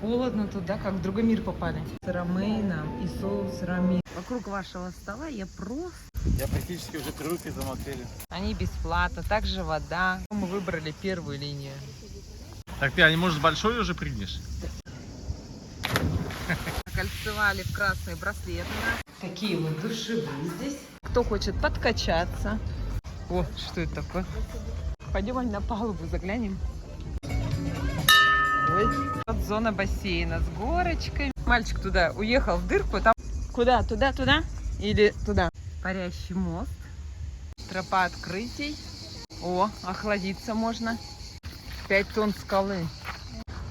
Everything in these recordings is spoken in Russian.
Холодно туда, как в другой мир попали. С рамейном и соус рамейн. Вокруг вашего стола я просто... Я практически уже 3 руки за отеле. Они бесплатно, также вода. Мы выбрали первую линию. Так ты, а не может большой уже прыгнешь? Кольцевали в красные браслеты. Такие вот душевые здесь. Кто хочет подкачаться. О, что это такое? Пойдем на палубу заглянем. Ой. Вот зона бассейна с горочкой. Мальчик туда уехал в дырку. Там куда? Туда, туда? Или туда? Парящий мост. Тропа открытий. О, охладиться можно. 5 тонн скалы.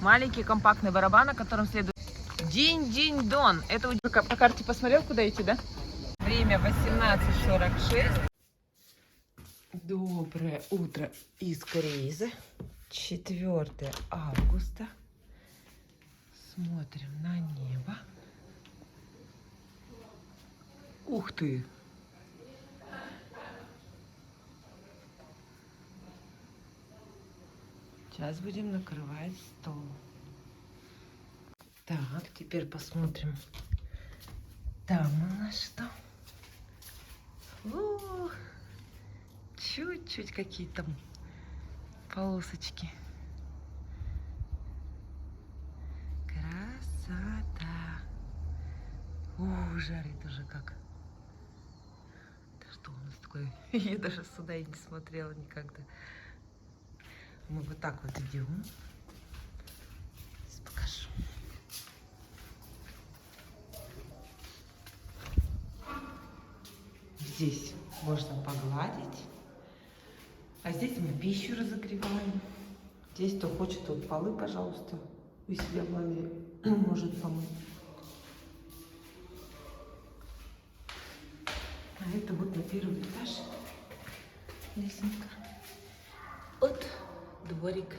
Маленький компактный барабан, на котором следует Динь-динь-дон. Это по карте посмотрел, куда идти, да? Время 18:46. Доброе утро из Крейза. 4 августа. Смотрим на небо. Ух ты! Сейчас будем накрывать стол. Так, теперь посмотрим. Там у нас что? О, чуть-чуть какие-то полосочки. Красота. О, жарит уже как. Да что у нас такое? Я даже сюда и не смотрела никогда. Мы вот так вот идем. Сейчас покажу. Здесь можно погладить. А здесь мы пищу разогреваем. Здесь кто хочет, тут полы, пожалуйста, у себя в лаве может помыть. А это вот на первый этаж лестница. Вот дворик.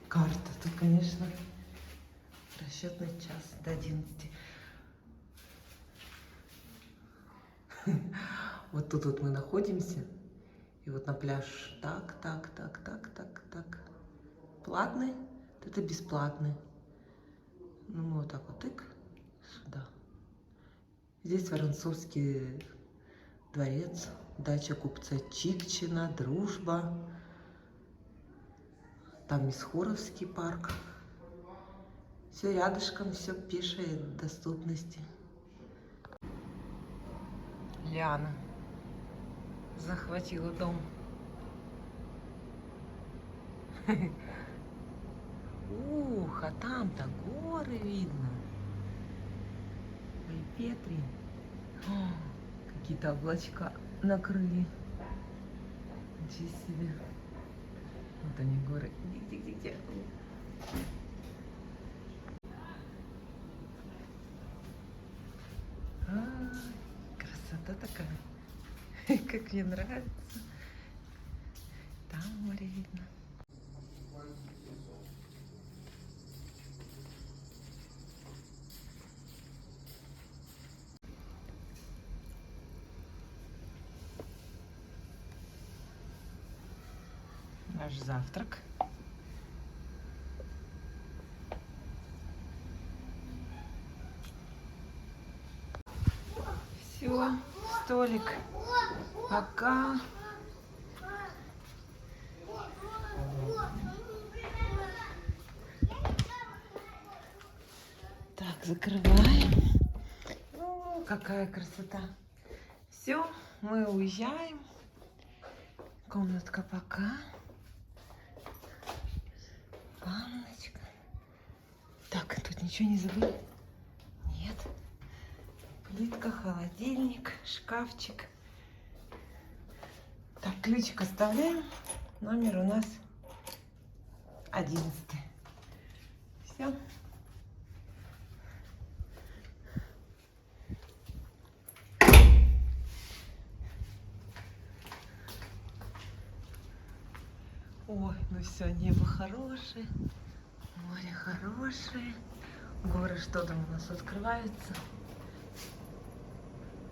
Карта. Тут, конечно, расчетный час до 11. Вот тут вот мы находимся. И вот на пляж так. Платный, это бесплатный. Ну, мы вот так вот тык сюда. Здесь Воронцовский дворец, дача купца Чикчина, Дружба. Там Исхоровский парк. Все рядышком, все пешей доступности. Лиана захватила дом. Ух, а там-то горы видно. Ой, Петри. Какие-то облачка накрыли. Ничего себе. Вот они горы. Где? Красота такая. Как мне нравится. Там море видно. Наш завтрак. Все, столик. Пока. Так, закрываем. О, какая красота. Все, мы уезжаем. Комнатка пока. Ванночка. Так, тут ничего не забыли? Нет. Плитка, холодильник, шкафчик. Так, ключик оставляем. Номер у нас 11. Все. Ой, ну все, небо хорошее, море хорошее, горы что там у нас открываются.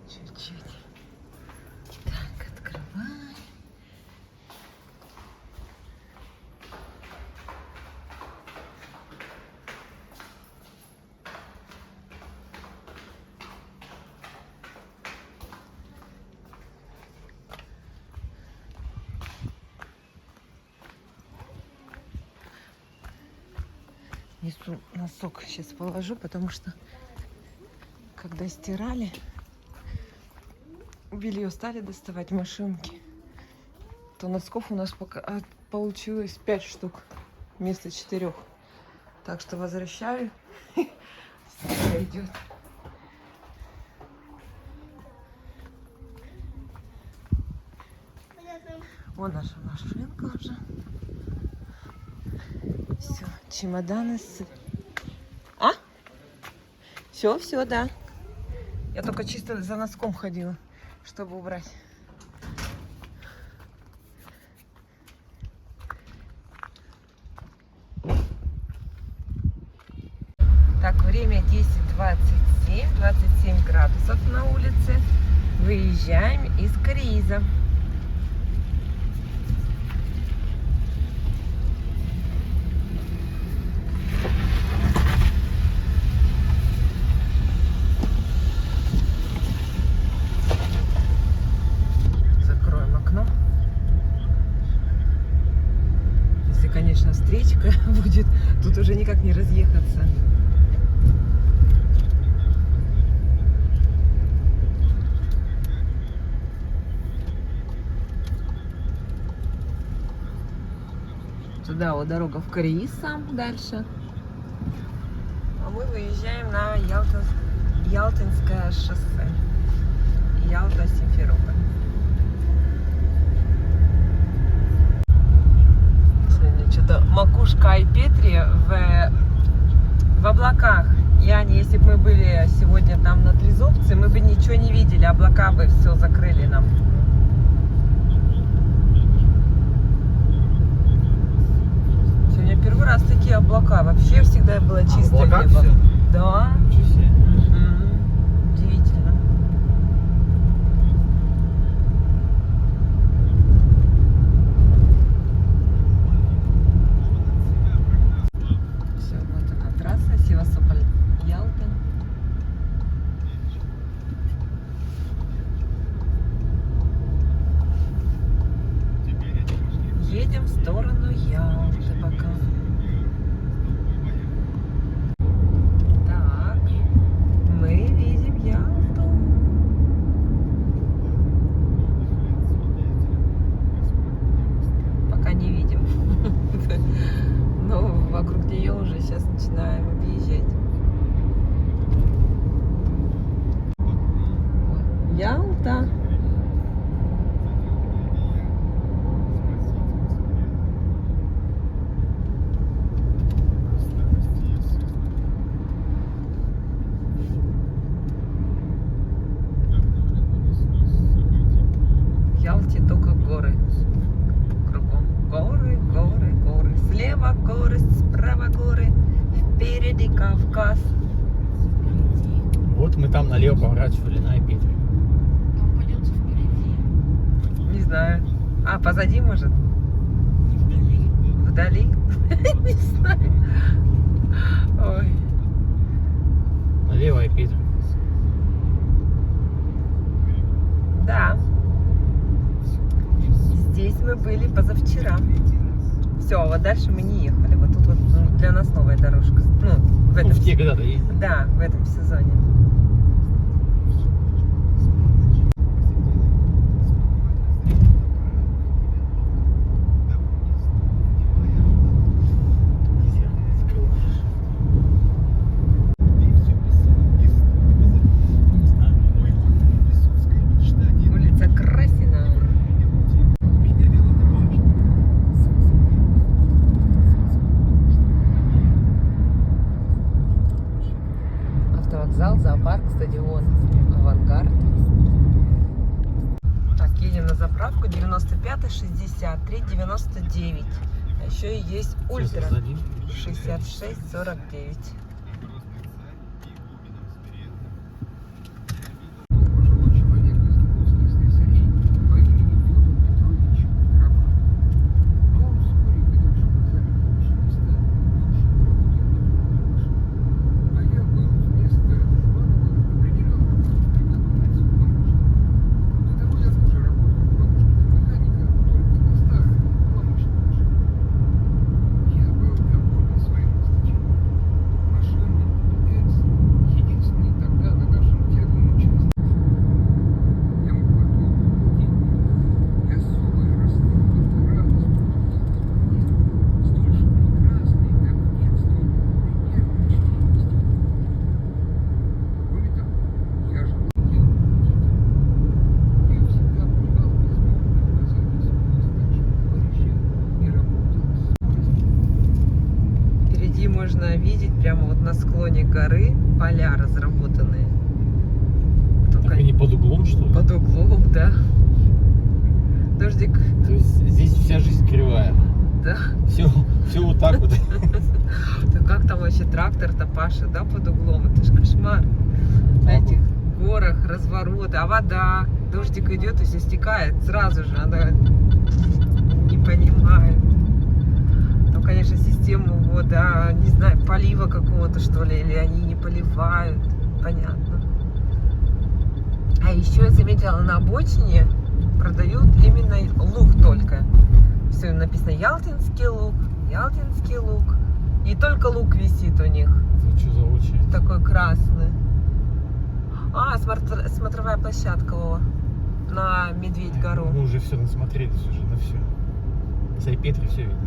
Чуть-чуть. Так, открываем. Несу носок, сейчас положу, потому что когда стирали, белье стали доставать машинки, то носков у нас пока получилось 5 штук вместо 4. Так что возвращаю. Стирка идет. Вон наша машинка уже. Все, чемоданы с... А? Все, да. Я только чисто за носком ходила, чтобы убрать. Так, время 10:27, 27 градусов на улице. Выезжаем из Карииза. Закроем окно. Если, конечно, встречка будет, тут уже никак не разъехаться. Туда вот дорога в Карииз сам дальше. А мы выезжаем на Ялтинское шоссе. Ялта-Симферополь. Сегодня что-то макушка Айпетри в облаках. Яне, если бы мы были сегодня там на Трезубце, мы бы ничего не видели. Облака бы все закрыли нам. Первый раз такие облака. Вообще всегда было чистое небо. Все? Да. Удивительно. Все, вот она трасса Севастополь-Ялта. Едем в сторону Ялты пока. Вокруг нее уже сейчас начинаем объезжать. Ялта. В Ялте только горы. Кругом горы, горы, горы. Слева горы, справа горы. Впереди Кавказ. Вот мы там налево поворачивали на Айпетри. Там пойдется впереди. Не знаю. А, позади, может? Вдали. Вдали? Не знаю. Ой. Налево Айпетри. Да. Здесь мы были позавчера. Все, вот дальше мы не ехали. Вот тут вот для нас новая дорожка. Ну, в этом. В те года ездили. Да, в этом сезоне. Улица Красина. Автовокзал, зоопарк, стадион Авангард. Так, едем на заправку 95, 63, 99. А еще и есть ультра 66, 49. можно видеть прямо вот на склоне горы поля разработанные. Только Так они под углом, что ли? под углом, да. Дождик, То есть здесь вся жизнь кривая. да. Все вот так вот. Да как там вообще трактор-то пашет, да, под углом? Это ж кошмар. На Так этих горах развороты, а вода, дождик идет и все стекает сразу же. Она не понимает. Ну, конечно, систему вода, не знаю, полива какого-то, что ли, или они не поливают. Понятно. А еще я заметила, на обочине продают именно лук только. Все написано Ялтинский лук. И только лук висит у них. Это что за очередь? Такой красный. А, смотровая площадка на Медведь-гору. Мы уже все насмотрелись уже на все. С Айпетри все видно.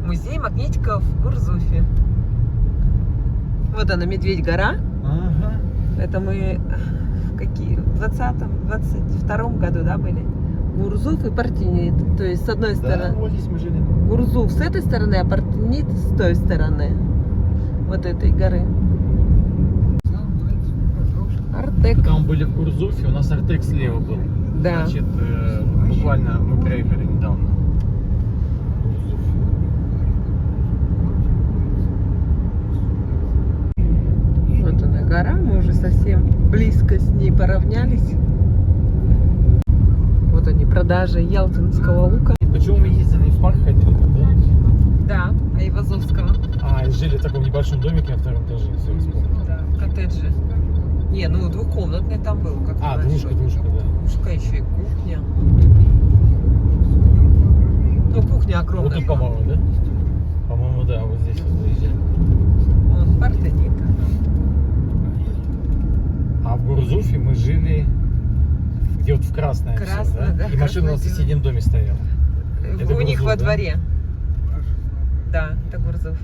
Музей магнитиков в Гурзуфе. Вот она, Медведь-гора. Ага. Это мы в в 22-м году, да, были? Гурзуф и Партенит. То есть с одной Да, стороны вот здесь мы жили. Гурзуф с этой стороны, а Партенит с той стороны. Вот этой горы. Артек. Когда мы были в Гурзуфе, у нас Артек слева был. Да. Значит, буквально мы проехали недавно. Вот она гора, мы уже совсем близко с ней поравнялись. Вот они, продажи ялтинского лука. Почему мы ездили в парк, ходили, да? Да, Айвазовского. А, и жили в таком небольшом домике на втором этаже, все, вспомнил. Да, коттеджи. Не, ну двухкомнатный там был. Как А, двушка, да. Двушка, еще и кухня. Ну, кухня Вот огромная. тут, по-моему, да? По-моему, да, вот здесь вот заезжали. Вон Партенит. А в Гурзуфе мы жили где вот в Красное. всё, Красное, да, И машина у нас в Красное соседнем доме стояла. Это У них Гурзуф, во да? дворе. Да, это Гурзуф.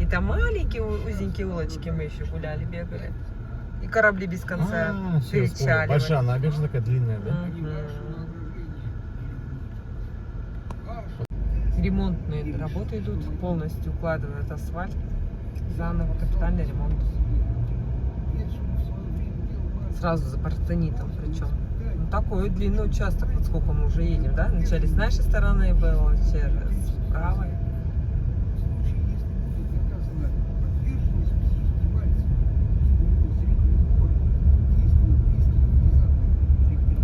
И там маленькие узенькие улочки мы еще гуляли, бегали. И корабли без конца А, все, перечаливали. большая набережная такая длинная, да? Мгм. Ремонтные работы идут, полностью укладывают асфальт. Заново капитальный ремонт. Сразу за Партенитом причем. Ну, такой длинный участок, вот сколько мы уже едем, да? Вначале с нашей стороны было, через с правой.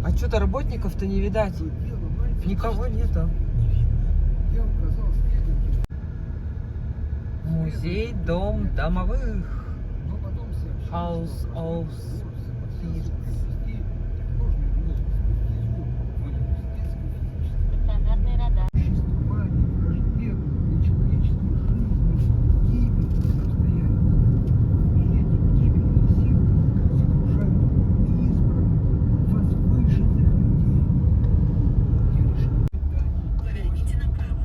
А что-то работников-то не видать. Никого нету. Не видно. Музей дом домовых. House of Spirits. Стационарный радар. Поверните направо.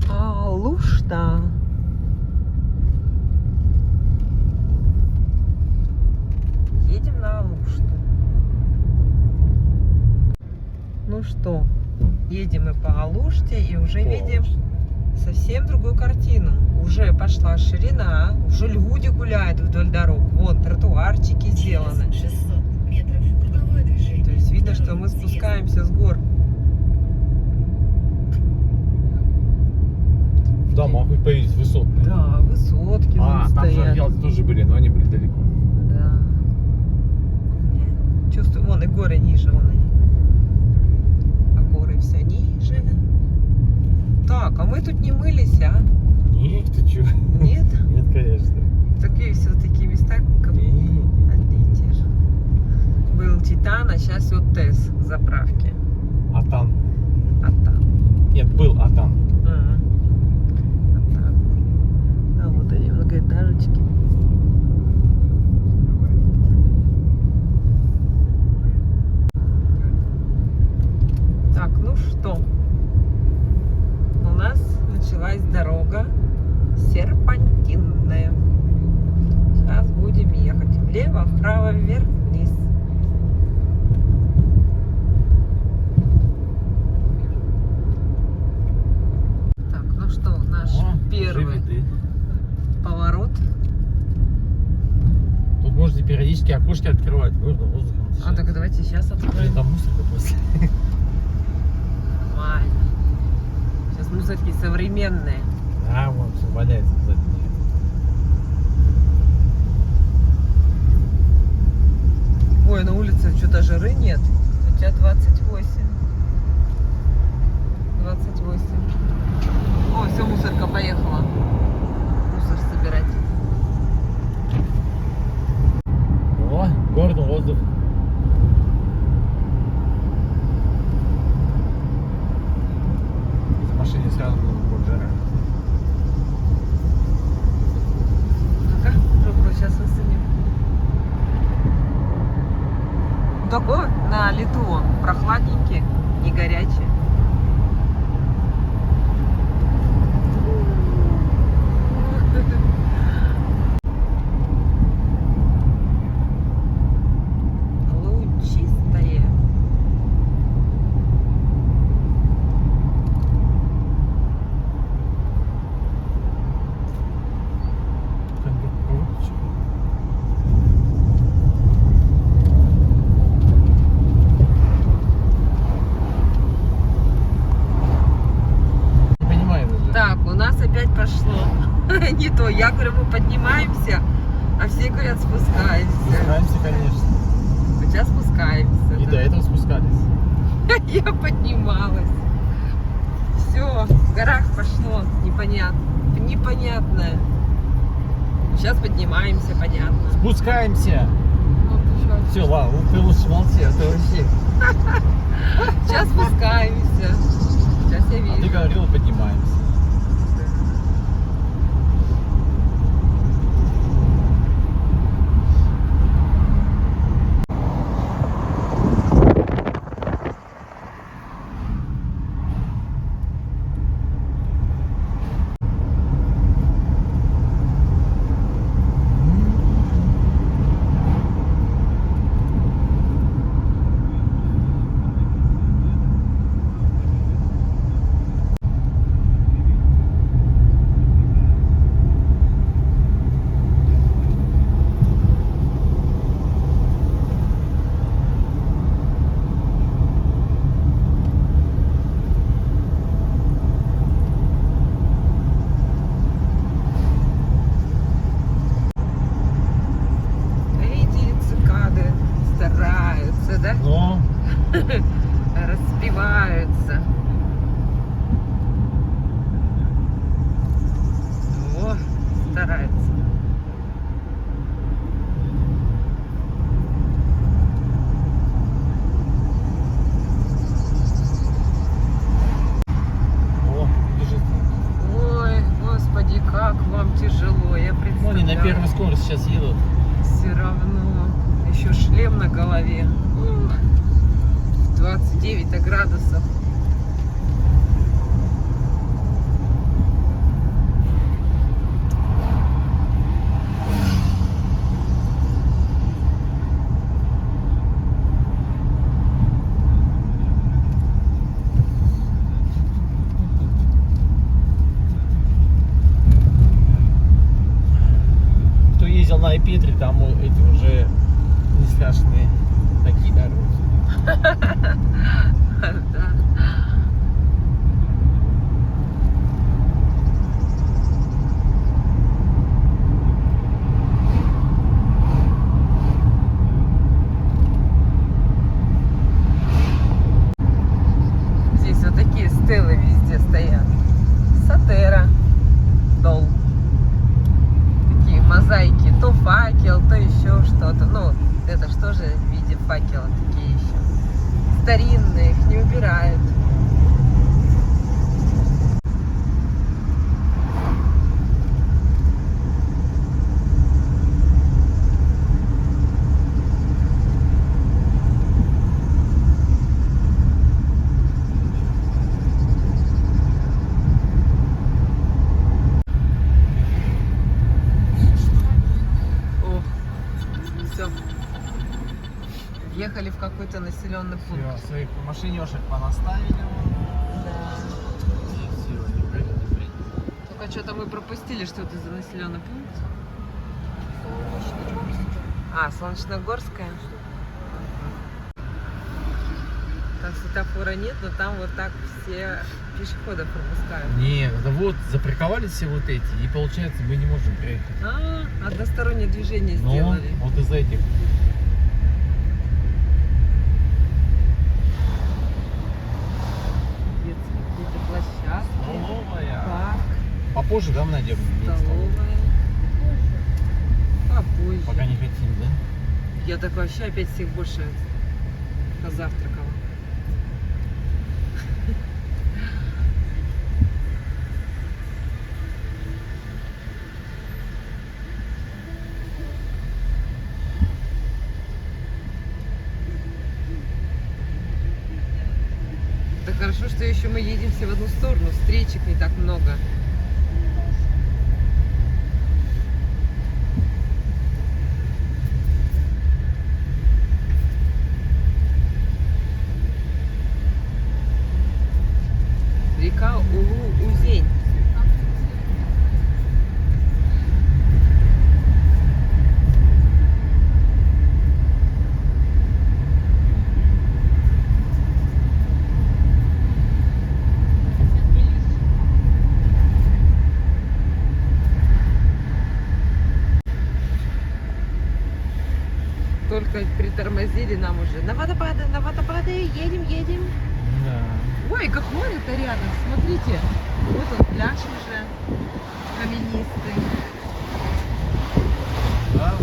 Алушта. Едем на Алушту. Ну что, едем мы по Алуште и уже видим совсем другую картину. Уже пошла ширина, уже люди гуляют вдоль дорог. Вон тротуарчики сделаны. 600 метров. Круговое движение. То есть видно, что мы спускаемся с гор. Да, могут появились высотные. Да, высотки А, вон там же в стоят. Ялте тоже были, но они были далеко. Да. Чувствую, вон и горы ниже, вон они. А горы все ниже. Так, а мы тут не мылись, а? Нет, ты чё? Нет? Нет, конечно. Такие все такие места, как Не. одни и те же. Был Титан, а сейчас вот ТЭС заправки. Атан. А там. Нет, был Атан. А там. А вот они, многоэтажечки. Так, ну что? У нас началась дорога серпантинная. Сейчас будем ехать влево, вправо, вверх, вниз. открывать гордым воздухом. А так давайте сейчас Блин, откроем. там мусорка после. Нормально. Сейчас мусорки современные. А, вон, все валяется сзади нее. Ой, на улице что-то жары нет. Хотя 28. 28. О, все, мусорка поехала. Мусор собирать. О, гордый воздух. В машине сразу было больше жара. Ну-ка, пробую, сейчас высунем. Такой на лету он прохладненький, не горячий. Лучистое. Не понимаю даже. Так, у нас опять пошло. Не то. Я говорю, мы поднимаемся, а все говорят, спускаемся. Спускаемся, конечно. Сейчас спускаемся. И да. до этого спускались. Я поднималась. Все, в горах пошло непонятное. Сейчас поднимаемся, понятно. Спускаемся. Вот ещё. Все, ладно, ты лучше молчи, а то вообще. Сейчас спускаемся. Сейчас я А ты вижу. говорила, поднимаемся. Эти цикады стараются, да? Но Распеваются. О, стараются. о, бежит. Ой, господи, как вам тяжело, я Ну, представляю. они на первой скорости сейчас едут. Все равно. Еще шлем на голове. 29 градусов. Кто ездил на Айпетре, там эти уже не страшные такие дороги. Да. Здесь вот такие стелы везде стоят. Сатера, Дол. Такие мозаики. То факел, то еще что-то. Ну, это что же в виде факела такие еще. Старинные, их не убирают. О, все. Въехали в какой-то населенный пункт. Все, своих машинешек понаставили. Да. И все, не проехали. Только что-то мы пропустили, что это за населенный пункт. А, Солнечногорская. Там светофора нет, но там вот так все пешеходов пропускают. Нет, да вот, запарковались все вот эти, и получается мы не можем проехать. Одностороннее движение Ну, сделали. вот из этих. Детские какие-то площадки. Столовая. Парк. Попозже, да, мы найдем? Столовая. Попозже. Пока не хотим, да? Я так вообще опять всех больше позавтракала. Так хорошо, что еще мы едем все в одну сторону, встречек не так много. Река Улу-Узень. Только притормозили нам уже. На водопады, едем. Да. Ой, как море-то рядом, смотрите. Вот он пляж уже, каменистый. Да.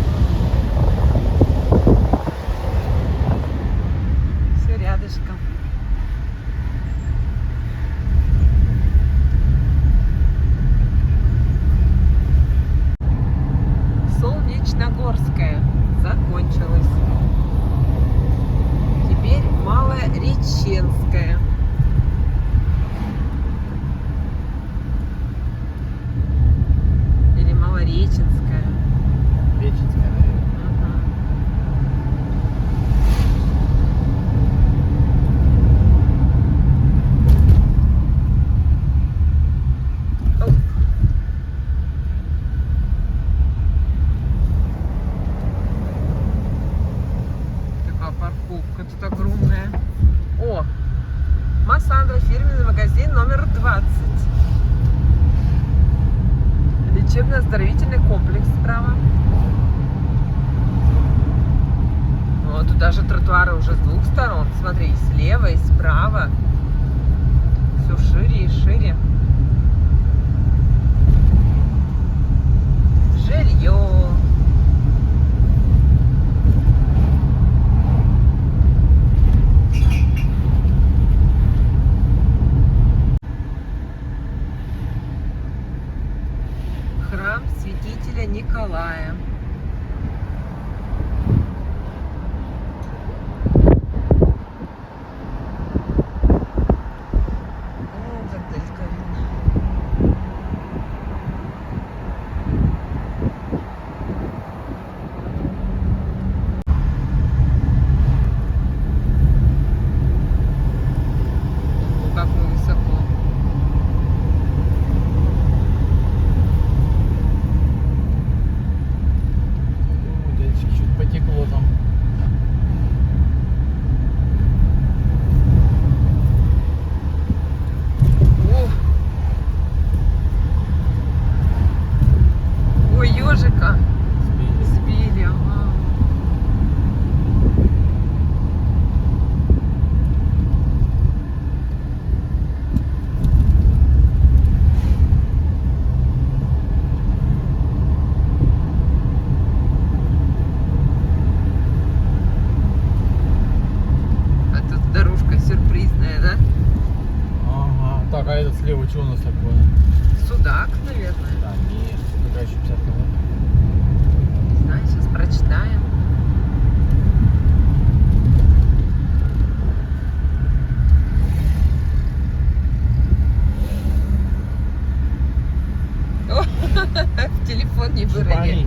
Все рядышком. Солнечногорская закончилась. Теперь Малореченская. Или Малореченская. Реченская, наверное. Оп. Такая парковка тут огромная. О! Массандра, фирменный магазин номер 20. Лечебно-оздоровительный комплекс справа. Вот, тут даже тротуары уже с двух сторон. Смотри, и слева, и справа. Все шире и шире. Жилье. Храм святителя Николая. О, как далеко видно. О, как мы высоко. Ой, дядечка, чуть потекло там. О! Ой, ежика Сбили. сбили, ага. А тут дорожка сюрпризная, да? Ага. Так, а этот слева что у нас такое? Судак, наверное. Да, нет, какая еще 50 км. Не знаю, сейчас прочитаем. О, в телефон не вырони.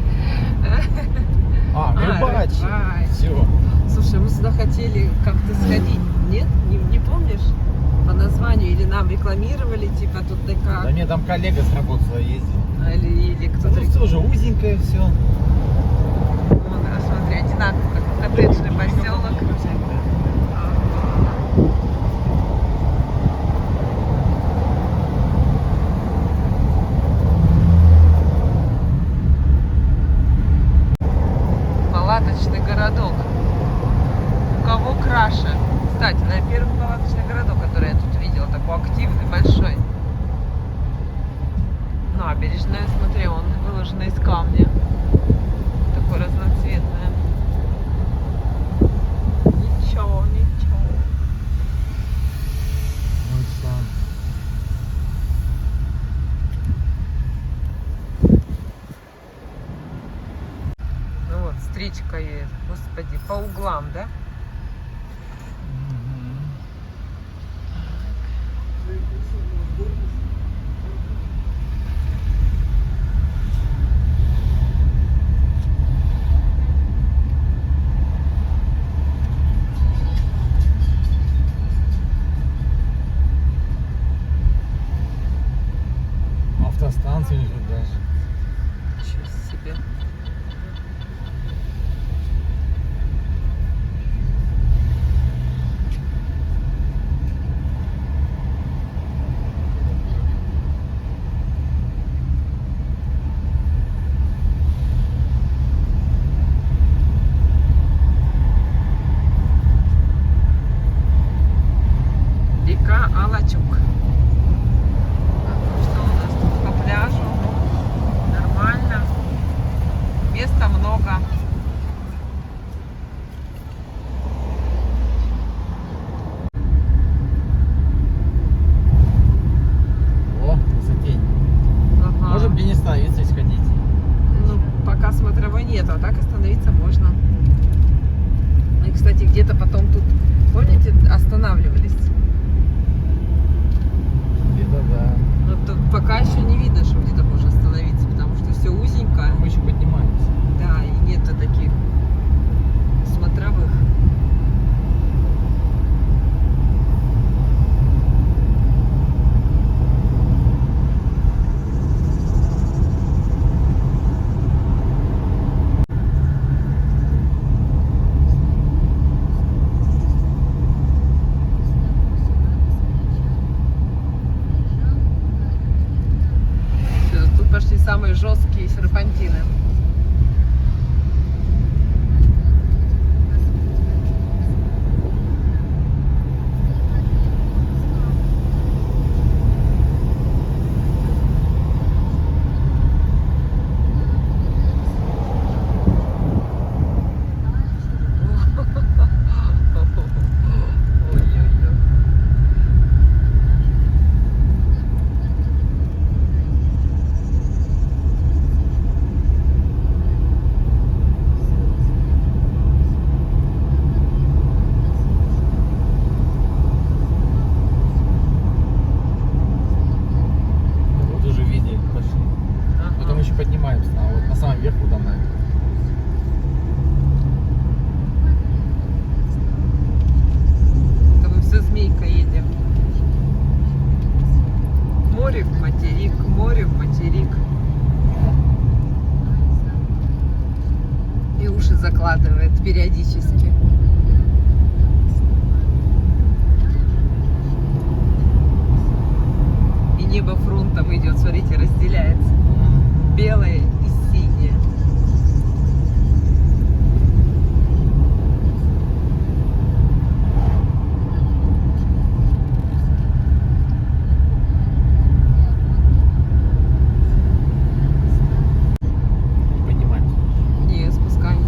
А, Грибач. Грибач. Все. Слушай, мы сюда хотели как-то сходить. Нет? Не помнишь? По названию или нам рекламировали, типа тут ты Да как? мне там коллега с работы сюда ездил. Или кто-то Ну все же узенькое все. Вон, смотри, одинаково, как коттеджный поселок. Ага. Кстати, на первый палаточный городок, который я тут видела, такой активный, большой. Набережная, смотри, он выложен из камня. Такой разноцветное. Ничего, ничего. Вот сам. Ну вот, встречка есть, господи, по углам, да? Автостанцию не тут даже. Ничего себе. Река Алачук. Что у нас тут по пляжу? Нормально. Места много. О, высотень. Ага. Можем где не становиться и сходить. Ну, пока смотровой нет, а так остановиться можно. И, кстати, где-то потом тут, помните, останавливались? Где-то да. Но тут пока еще не видно, что где-то можно остановиться, потому что все узенько. Мы еще поднимаемся. Да, и нету таких смотровых. Всё, тут пошли самые жесткие серпантины. Ой-ой-ой. Вот уже видели, пошли. Потом Ага. еще поднимаемся, а вот на самом верху там наверное. Это мы все змейка едем. Море в материк, море в материк. И уши закладывает периодически. И небо фронтом идет, смотрите, разделяется. Белое и синее. Поднимаемся. Не, спускаемся.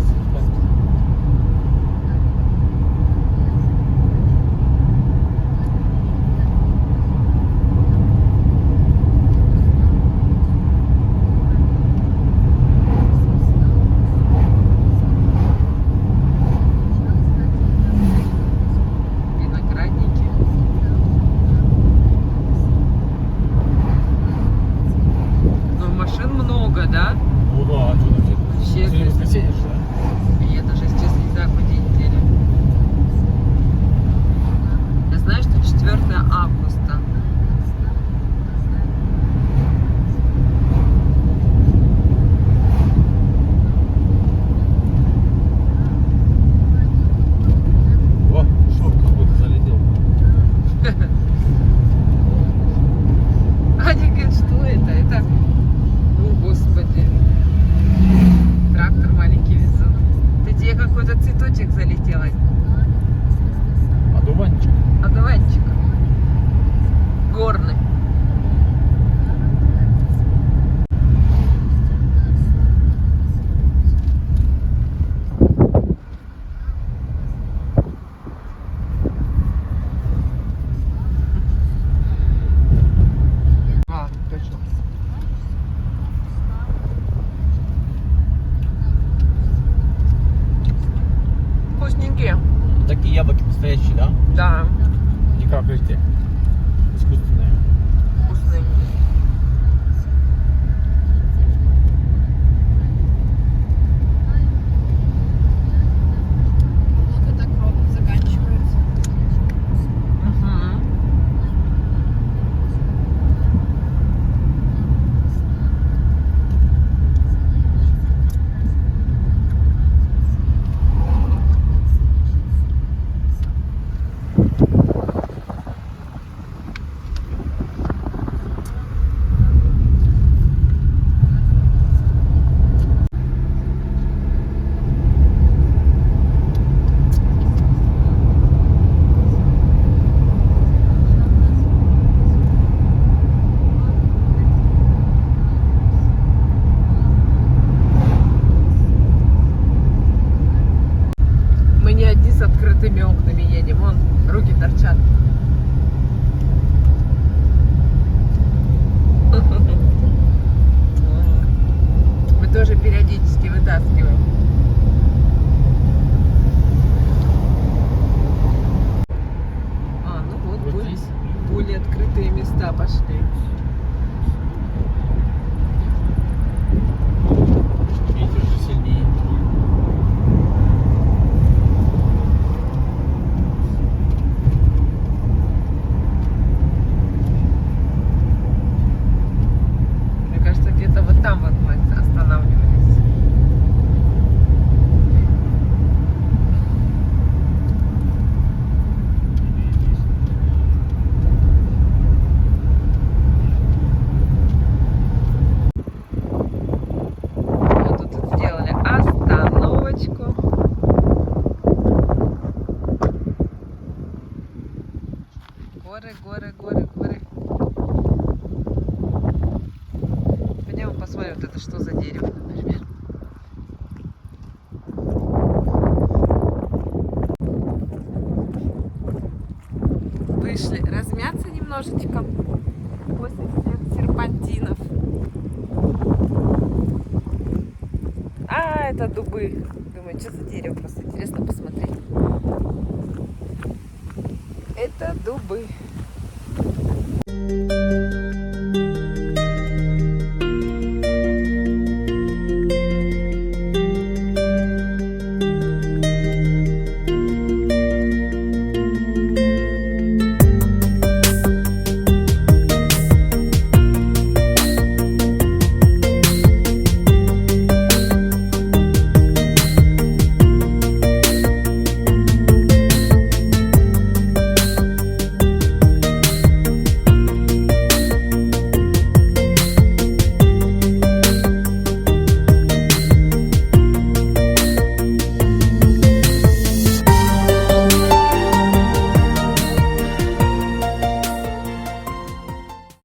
или открытые места пошли. Ветер уже сильнее. Мне кажется, где-то вот там вот мы останавливались. Вот тут сделали остановочку. Горы, горы, горы, горы. Пойдем посмотрим, вот это что за дерево, например. Вышли размяться немножечко после всех серпантинов. А, это дубы. Думаю, что за дерево, просто интересно посмотреть. Это дубы.